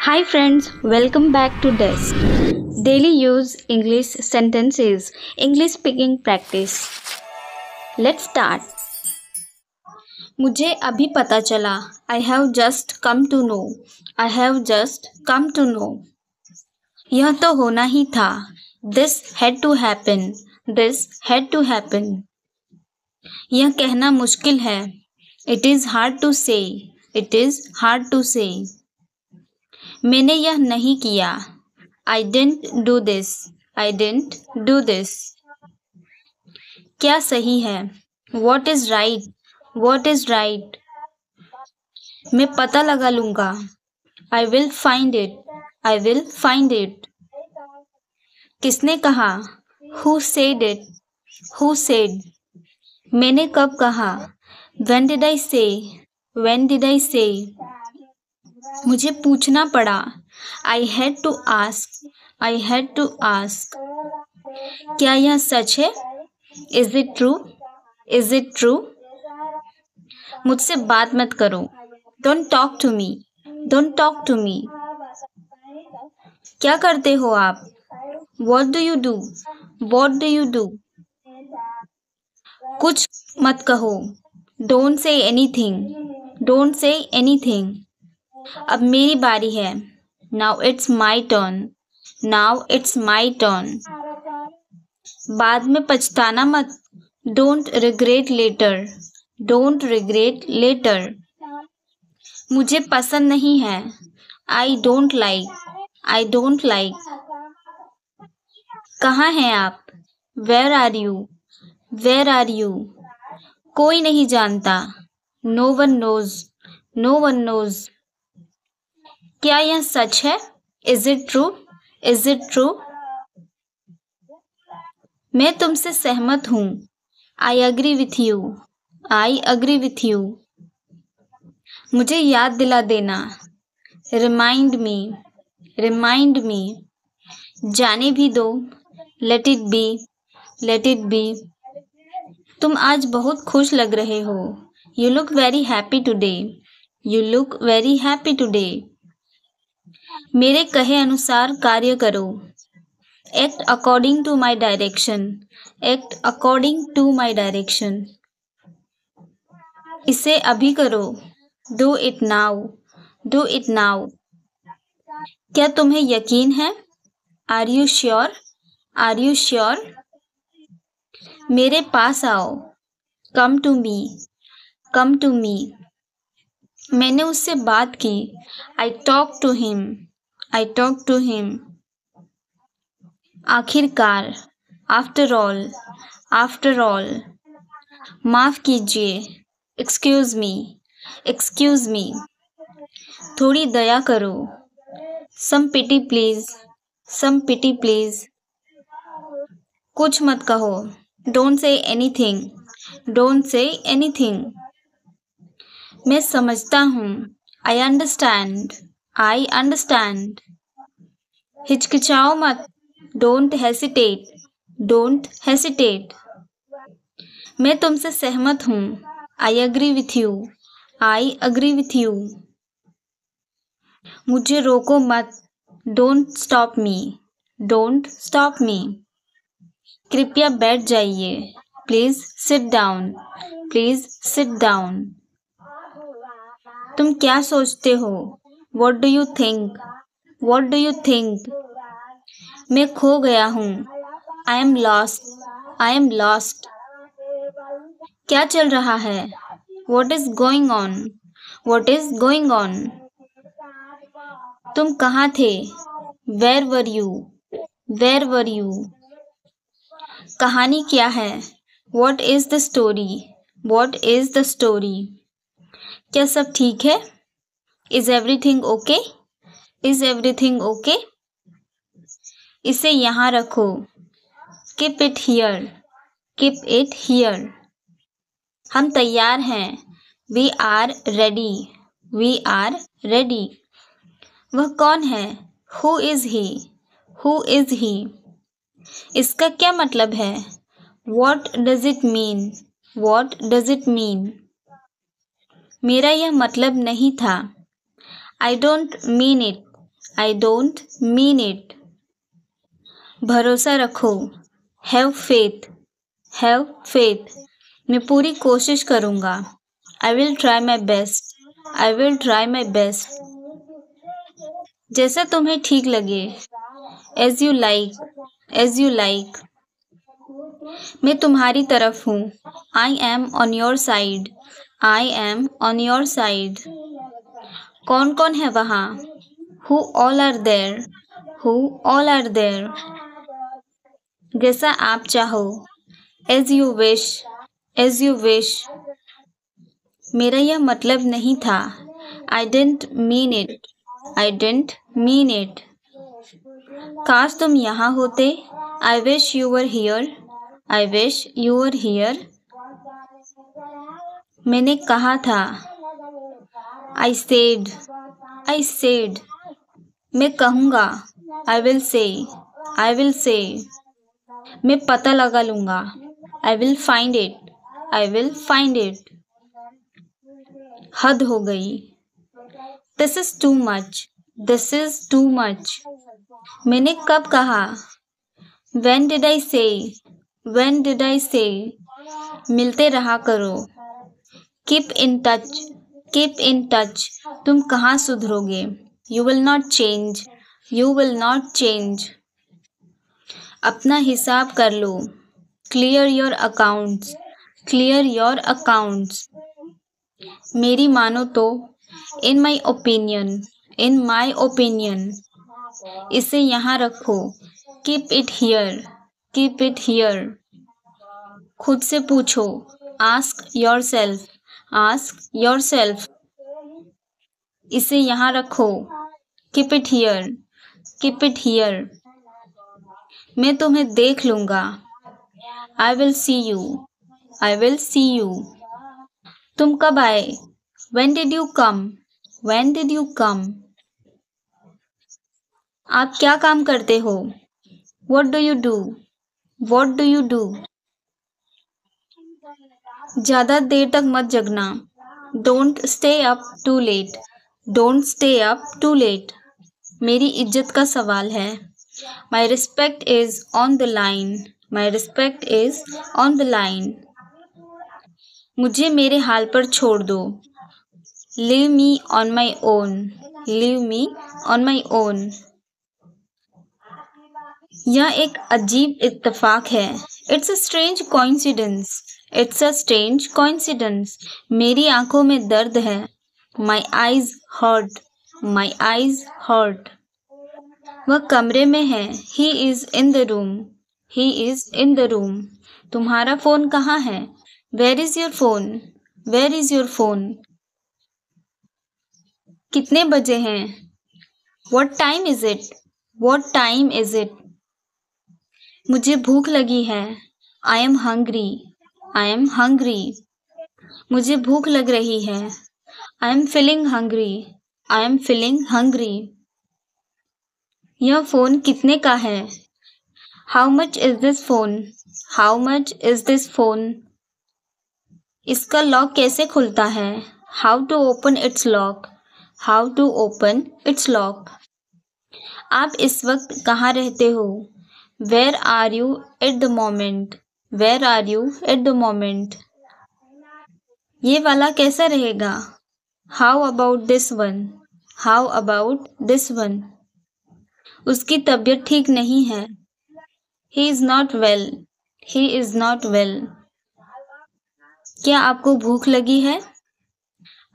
Hi friends, welcome back to Desk. Daily use English sentences, English speaking practice. Let's start. मुझे अभी पता चला. I have just come to know. I have just come to know. यह तो होना ही था. This had to happen. This had to happen. यह कहना मुश्किल है. It is hard to say. It is hard to say. मैंने यह नहीं किया. I didn't do this. I didn't do this. क्या सही है? What is right? What is right? मैं पता लगा लूंगा. I will find it. I will find it. किसने कहा? Who said it? Who said? मैंने कब कहा? When did I say? When did I say? मुझे पूछना पड़ा. I had to ask. I had to ask. क्या यह सच है? Is it true? Is it true? मुझसे बात मत करो. Don't talk to me. Don't talk to me. क्या करते हो आप? What do you do? What do you do? कुछ मत कहो. Don't say anything. Don't say anything. अब मेरी बारी है. Now it's my turn. Now it's my turn. बाद में पछताना मत. Don't regret later. Don't regret later. मुझे पसंद नहीं है. I don't like. I don't like. कहाँ हैं आप? Where are you? Where are you? कोई नहीं जानता. No one knows. No one knows. क्या यह सच है? Is it true? Is it true? मैं तुमसे सहमत हूँ. I agree with you. I agree with you. मुझे याद दिला देना. Remind me. Remind me. जाने भी दो. Let it be. Let it be. तुम आज बहुत खुश लग रहे हो. You look very happy today. You look very happy today. मेरे कहे अनुसार कार्य करो. Act according to my direction. Act according to my direction. इसे अभी करो. Do it now. Do it now. क्या तुम्हें यकीन है? Are you sure? Are you sure? मेरे पास आओ. Come to me. Come to me. मैंने उससे बात की. I talked to him. I talked to him. आखिरकार. After all. After all. माफ कीजिए. Excuse me. Excuse me. थोड़ी दया करो. Some pity please. Some pity please. कुछ मत कहो. Don't say anything. Don't say anything. मैं समझता हूँ. I understand. I understand. हिचकिचाओ मत. Don't hesitate. Don't hesitate. मैं तुमसे सहमत हूँ. I agree with you. I agree with you. मुझे रोको मत. Don't stop me. Don't stop me. कृपया बैठ जाइए. Please sit down. Please sit down. तुम क्या सोचते हो? What do you think? What do you think? मैं खो गया हूँ. I am lost. I am lost. क्या चल रहा है? What is going on? What is going on? तुम कहाँ थे? Where were you? Where were you? कहानी क्या है? What is the story? What is the story? क्या सब ठीक है? Is everything okay? Is everything okay? इसे यहाँ रखो. Keep it here. Keep it here. हम तैयार हैं. We are ready. We are ready. वह कौन है? Who is he? Who is he? इसका क्या मतलब है? What does it mean? What does it mean? मेरा यह मतलब नहीं था। I don't mean it. I don't mean it. भरोसा रखो। Have faith. Have faith. मैं पूरी कोशिश करूँगा। I will try my best. I will try my best. जैसा तुम्हें ठीक लगे। As you like. As you like. मैं तुम्हारी तरफ हूँ। I am on your side. I am on your side. कौन कौन है वहाँ? Who all are there? Who all are there? जैसा आप चाहो। As you wish. As you wish. मेरा यह मतलब नहीं था। I didn't mean it. I didn't mean it. काश तुम यहाँ होते। I wish you were here. I wish you were here. मैंने कहा था। I said. I said. मैं कहूँगा। I will say. I will say. मैं पता लगा लूँगा। I will find it. I will find it. हद हो गई। This is too much. This is too much. मैंने कब कहा? When did I say? When did I say? मिलते रहा करो। Keep in touch. Keep in touch. तुम कहाँ सुधरोगे? You will not change. You will not change. अपना हिसाब कर लो। Clear your accounts. Clear your accounts. मेरी मानो तो। In my opinion. In my opinion. इसे यहाँ रखो। Keep it here. Keep it here. खुद से पूछो। Ask yourself. Ask yourself. इसे यहाँ रखो। Keep it here. Keep it here. मैं तुम्हें देख लूँगा। I will see you. I will see you. तुम कब आए? When did you come? When did you come? आप क्या काम करते हो? What do you do? What do you do? ज़्यादा देर तक मत जगना। Don't stay up too late. Don't stay up too late. मेरी इज्जत का सवाल है। My respect is on the line. My respect is on the line. मुझे मेरे हाल पर छोड़ दो। Leave me on my own. Leave me on my own. यह एक अजीब इत्तेफाक है। It's a strange coincidence. It's a strange coincidence. मेरी आंखों में दर्द है। My eyes hurt. My eyes hurt. वह कमरे में है। He is in the room. He is in the room. तुम्हारा फोन कहाँ है? Where is your phone? Where is your phone? कितने बजे हैं? What time is it? What time is it? मुझे भूख लगी है। I am hungry. I am hungry. मुझे भूख लग रही है। I am feeling hungry. I am feeling hungry. यह फोन कितने का है? How much is this phone? How much is this phone? इसका लॉक कैसे खुलता है? How to open its lock? How to open its lock? आप इस वक्त कहाँ रहते हो? Where are you at the moment? Where are you at the moment? ये वाला कैसा रहेगा? How about this one? How about this one? उसकी तबीयत ठीक नहीं है। He is not well. He is not well. क्या आपको भूख लगी है?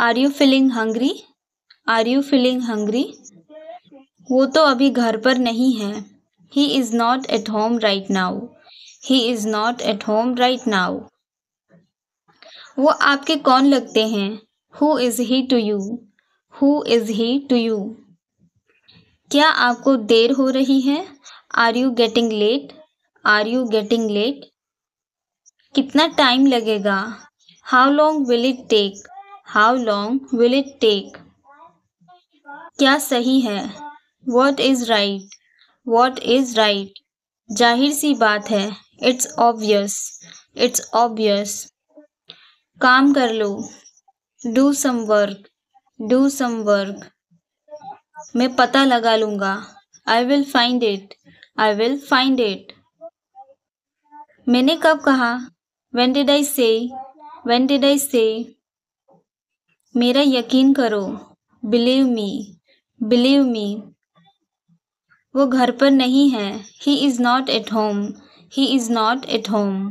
Are you feeling hungry? Are you feeling hungry? वो तो अभी घर पर नहीं है। He is not at home right now. He is not at home right now. वो आपके कौन लगते हैं? Who is he to you? Who is he to you? क्या आपको देर हो रही है? Are you getting late? Are you getting late? कितना टाइम लगेगा? How long will it take? How long will it take? क्या सही है? What is right? What is right? जाहिर सी बात है। It's obvious. It's obvious. काम कर लो। Do some work, do some work. मैं पता लगा लूंगा, I will find it, I will find it. मैंने कब कहा, when did I say, when did I say। मेरा यकीन करो, believe me, believe me। वो घर पर नहीं है, he is not at home, he is not at home।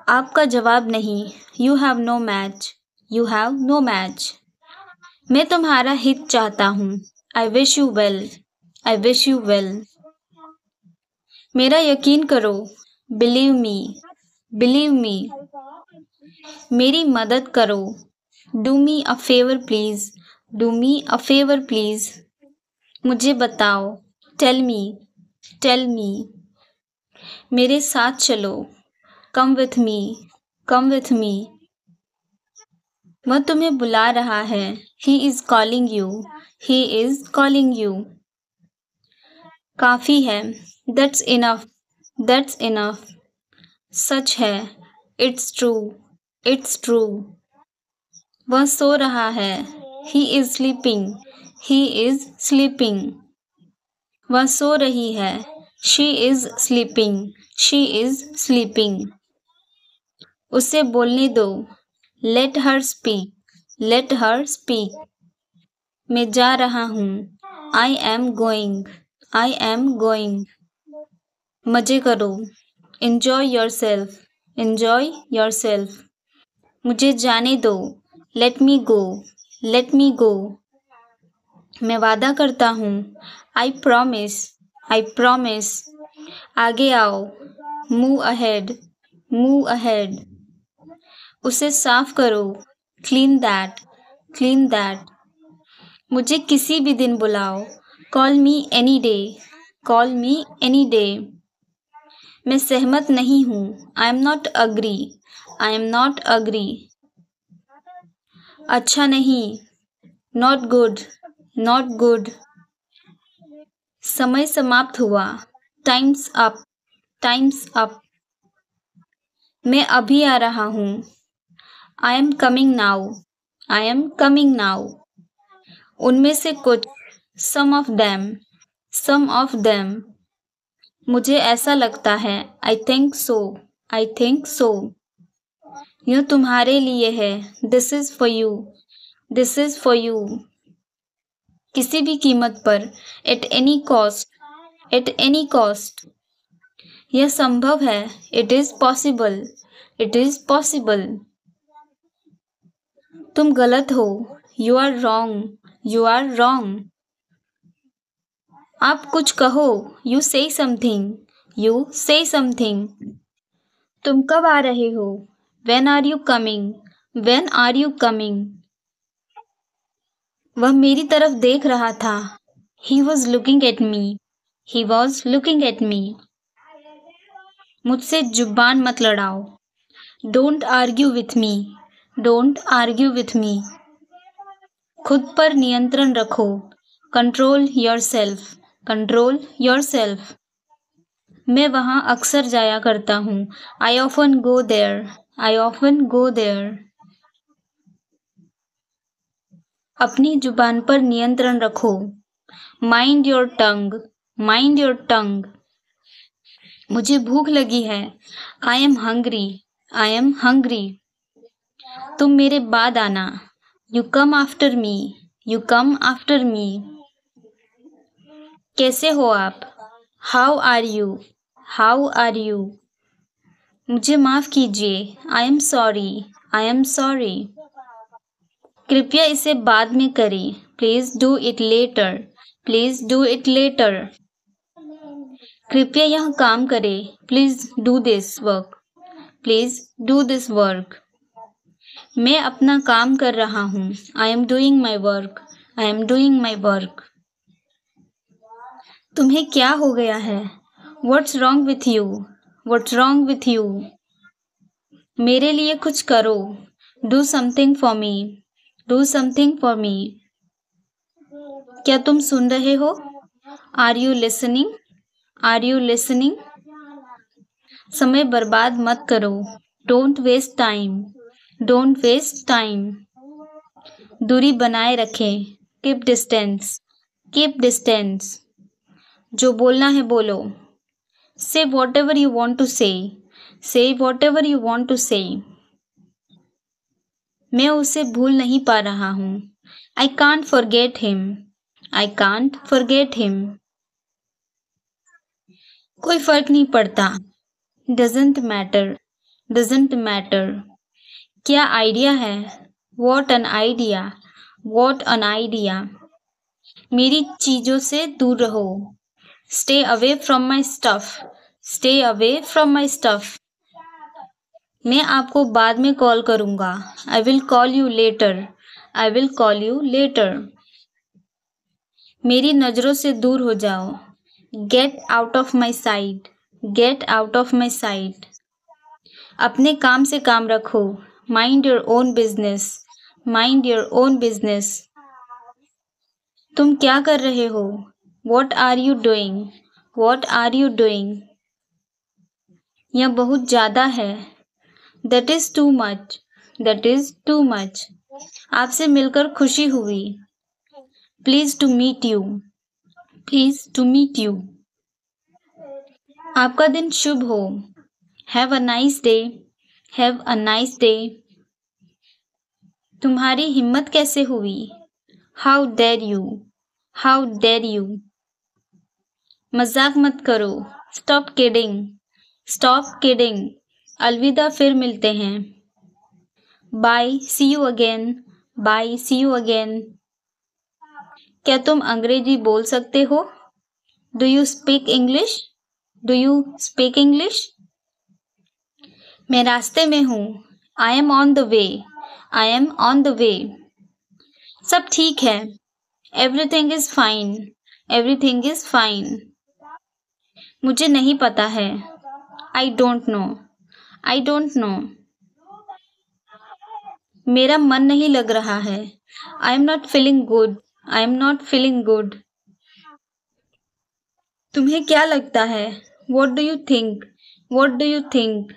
आपका जवाब नहीं, you have no match, you have no match। मैं तुम्हारा हित चाहता हूँ, I wish you well, I wish you well। मेरा यकीन करो, believe me, believe me। मेरी मदद करो, do me a favor please, do me a favor please। मुझे बताओ, tell me, tell me। मेरे साथ चलो, come with me, come with me। वह तुम्हें बुला रहा है, he is calling you, he is calling you। काफी है, that's enough, that's enough। सच है, it's true, it's true। वह सो रहा है, he is sleeping, he is sleeping। वह सो रही है, she is sleeping, she is sleeping। उसे बोलने दो, let her speak, let her speak। मैं जा रहा हूँ, I am going, I am going। मजे करो, enjoy yourself, enjoy yourself। मुझे जाने दो, let me go, let me go। मैं वादा करता हूँ, I promise, I promise। आगे आओ, move ahead, move ahead। उसे साफ करो, clean that, clean that। मुझे किसी भी दिन बुलाओ, call me any day, call me any day। मैं सहमत नहीं हूँ, I am not agree, I am not agree। अच्छा नहीं, not good, not good। समय समाप्त हुआ, time's up, time's up। मैं अभी आ रहा हूँ, I am coming now, I am coming now। उनमें से कुछ, some of them, some of them। मुझे ऐसा लगता है, I think so, I think so। यह तुम्हारे लिए है, this is for you, this is for you। किसी भी कीमत पर, at any cost, at any cost। यह संभव है, it is possible, it is possible। तुम गलत हो, you are wrong, you are wrong। आप कुछ कहो, you say something, you say something। तुम कब आ रहे हो, when are you coming, when are you coming। वह मेरी तरफ देख रहा था, he was looking at me, he was looking at me। मुझसे जुबान मत लड़ाओ, don't argue with me, don't argue with me। खुद पर नियंत्रण रखो, control yourself, control yourself। मैं वहाँ अक्सर जाया करता हूँ, I often go there, I often go there। अपनी जुबान पर नियंत्रण रखो, mind your tongue, mind your tongue। मुझे भूख लगी है, I am hungry, I am hungry। तुम मेरे बाद आना, you come after me, you come after me। कैसे हो आप, how are you, how are you। मुझे माफ कीजिए, I am sorry, I am sorry। कृपया इसे बाद में करें, please do it later, please do it later। कृपया यह काम करें, please do this work, please do this work। मैं अपना काम कर रहा हूँ, I am doing my work, I am doing my work। तुम्हें क्या हो गया है, what's wrong with you, what's wrong with you। मेरे लिए कुछ करो, do something for me, do something for me। क्या तुम सुन रहे हो, are you listening, are you listening। समय बर्बाद मत करो, don't waste time, don't waste time. दूरी बनाए रखें, कीप डिस्टेंस, कीप डिस्टेंस। जो बोलना है बोलो, say whatever you want to say whatever you want to say. मैं उसे भूल नहीं पा रहा हूँ, I can't forget him, I can't forget him. कोई फर्क नहीं पड़ता, डजेंट मैटर, डजेंट मैटर। क्या आइडिया है, what an idea, what an idea. मेरी चीजों से दूर रहो, stay away from my stuff, stay away from my stuff. मैं आपको बाद में कॉल करूंगा, आई will call you later, I will call you later. मेरी नज़रों से दूर हो जाओ, get out of my sight, get out of my sight. अपने काम से काम रखो, mind your own business, mind your own business. तुम क्या कर रहे हो, what are you doing, what are you doing. यह बहुत ज़्यादा है, that is too much, that is too much. आपसे मिलकर खुशी हुई, please to meet you, please to meet you. आपका दिन शुभ हो, have a nice day, have a nice day. तुम्हारी हिम्मत कैसे हुई, how dare you, how dare you. मजाक मत करो, स्टॉप किडिंग, स्टॉप किडिंग। अलविदा, फिर मिलते हैं, bye, see you again, bye, see you again. क्या तुम अंग्रेजी बोल सकते हो, do you speak English, do you speak English. मैं रास्ते में हूँ, I am on the way, I am on the way. सब ठीक है, everything is fine, everything is fine. मुझे नहीं पता है, I don't know, I don't know. मेरा मन नहीं लग रहा है, I am not feeling good, I am not feeling good. तुम्हें क्या लगता है, what do you think, what do you think.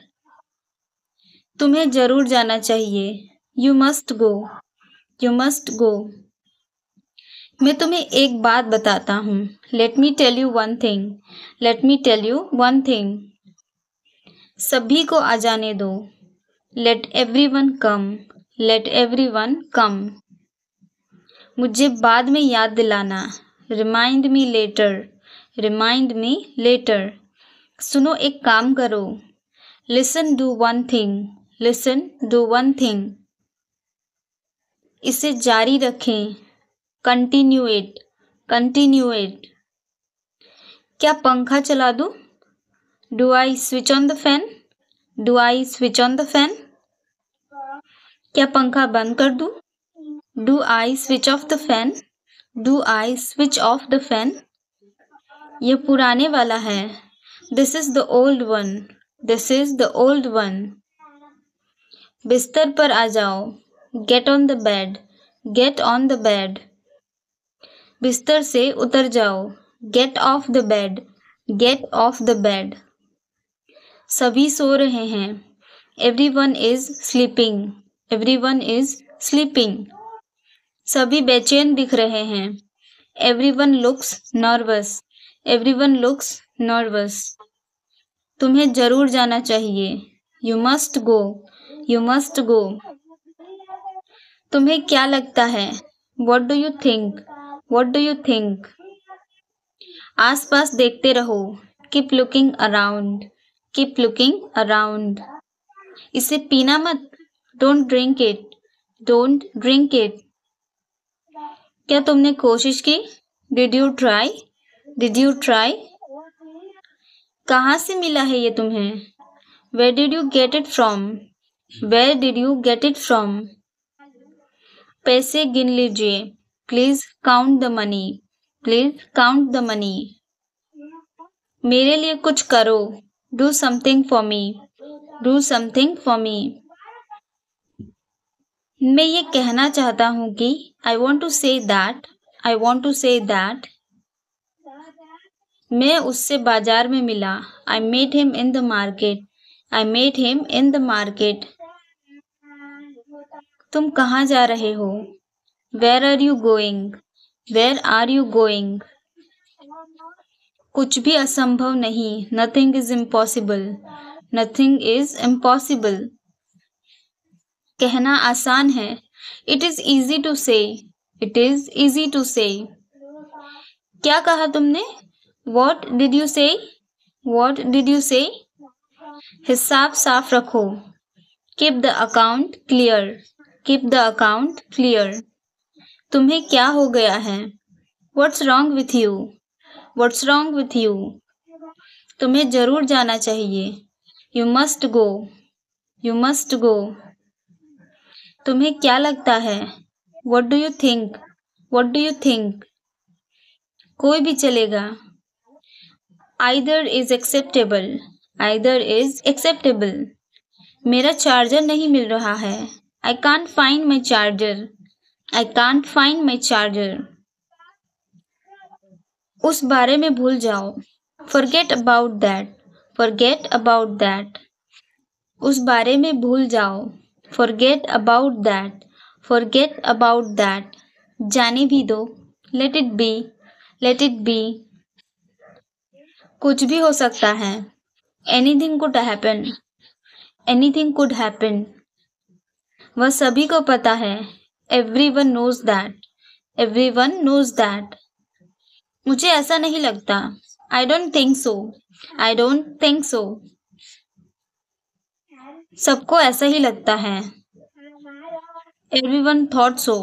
तुम्हें जरूर जाना चाहिए, you must go, you must go. मैं तुम्हें एक बात बताता हूँ, let me tell you one thing, let me tell you one thing. सभी को आ जाने दो, let everyone come, let everyone come. मुझे बाद में याद दिलाना, remind me later, remind me later. सुनो, एक काम करो, listen do one thing, listen do one thing. इसे जारी रखें, कंटिन्यू इट, कंटिन्यू इट। क्या पंखा चला दूं, do I switch on the fan, do I switch on the fan. क्या पंखा बंद कर दूं, do I switch off the fan, do I switch off the fan. यह पुराने वाला है, this is the old one, this is the old one. बिस्तर पर आ जाओ, get on the bed, get on the bed. बिस्तर से उतर जाओ, get off the bed, get off the bed. सभी सो रहे हैं, everyone is sleeping, everyone is sleeping. सभी बेचैन दिख रहे हैं, everyone looks nervous, everyone looks nervous. तुम्हें जरूर जाना चाहिए, you must go, you must go. तुम्हें क्या लगता है, what do you think, what do you think. आस पास देखते रहो, keep looking around, keep looking around. इसे पीना मत, don't drink it, don't drink it. क्या तुमने कोशिश की, did you try, did you try. कहाँ से मिला है ये तुम्हें, where did you get it from, where did you get it from. पैसे गिन लीजिए, please count the money, please count the money. मेरे लिए कुछ करो, do something for me, do something for me. मैं ये कहना चाहता हूँ कि I want to say that, I want to say that. मैं उससे बाजार में मिला, I met him in the market, I met him in the market. तुम कहाँ जा रहे हो? Where are you going? Where are you going? कुछ भी असंभव नहीं. Nothing is impossible. Nothing is impossible. कहना आसान है. It is easy to say. It is easy to say. क्या कहा तुमने? What did you say? What did you say? हिसाब साफ रखो. Keep the account clear. Keep the account clear. तुम्हें क्या हो गया है? What's wrong with you? What's wrong with you? तुम्हें जरूर जाना चाहिए. You must go. You must go. तुम्हें क्या लगता है? What do you think? What do you think? कोई भी चलेगा. Either is acceptable. Either is acceptable. मेरा चार्जर नहीं मिल रहा है. I can't find my charger. I can't find my charger. उस बारे में भूल जाओ. Forget about that. Forget about that. उस बारे में भूल जाओ. Forget about that. Forget about that. जाने भी दो. Let it be. Let it be. कुछ भी हो सकता है. Anything could happen. Anything could happen. वह सभी को पता है. Everyone knows that. Everyone knows that. मुझे ऐसा नहीं लगता. I don't think so. I don't think so. सबको ऐसा ही लगता है. Everyone thought so.